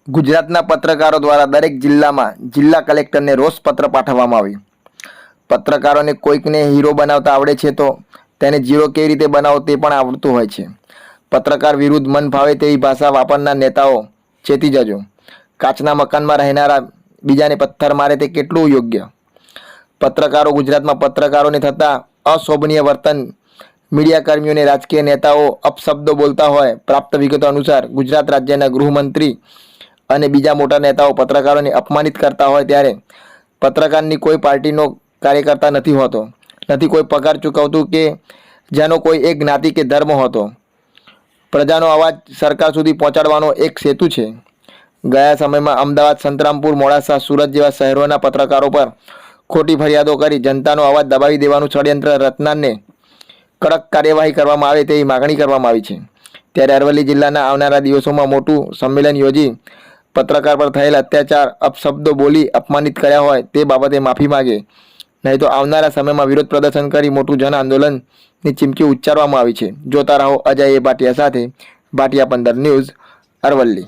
ગુજરાતના પત્રકારો દ્વારા દરેક જિલ્લામાં જિલ્લા કલેક્ટરને રોષપત્ર પાઠવવામાં આવ્યું. પત્રકારોને કોઈકને હીરો બનાવતા આવડે છે તો તેને ઝીરો કેવી રીતે બનાવો તે પણ આવડતું હોય છે. પત્રકાર વિરુદ્ધ મન ભાવે તેવી ભાષા વાપરનાર નેતાઓ ચેતી જજો. કાચના મકાનમાં રહેનારા બીજાને પથ્થર મારે તે કેટલું યોગ્ય? પત્રકારો ગુજરાતમાં પત્રકારોને થતા અશોભનીય વર્તન, મીડિયા કર્મીઓને રાજકીય નેતાઓ અપશબ્દો બોલતા હોય. પ્રાપ્ત વિગતો અનુસાર ગુજરાત રાજ્યના ગૃહમંત્રી અને બીજા મોટા નેતાઓ પત્રકારોને અપમાનિત કરતા હોય ત્યારે પત્રકારની કોઈ પાર્ટીનો કાર્યકર્તા નથી હોતો, નથી કોઈ પગાર ચૂકવતું કે જેનો કોઈ એક જ્ઞાતિ કે ધર્મ હોતો. પ્રજાનો અવાજ સરકાર સુધી પહોંચાડવાનો એક સેતુ છે. ગયા સમયમાં અમદાવાદ, સંતરામપુર, મોડાસા, સુરત જેવા શહેરોના પત્રકારો પર ખોટી ફરિયાદો કરી જનતાનો અવાજ દબાવી દેવાનું ષડયંત્ર રચનારને કડક કાર્યવાહી કરવામાં આવે તેવી માગણી કરવામાં આવી છે. ત્યારે અરવલ્લી જિલ્લાના આવનારા દિવસોમાં મોટું સંમેલન યોજી પત્રકાર પર થયેલ અત્યાચાર, અપશબ્દો બોલી અપમાનિત કર્યા હોય તે બાબતે માફી માગે, નહીં તો આવનારા સમયમાં વિરોધ પ્રદર્શન કરી મોટું જન આંદોલનની ચીમકી ઉચ્ચારવામાં આવી છે. જોતા રહો અજય ભાટિયા સાથે, ભાટિયા 15 ન્યૂઝ, અરવલ્લી.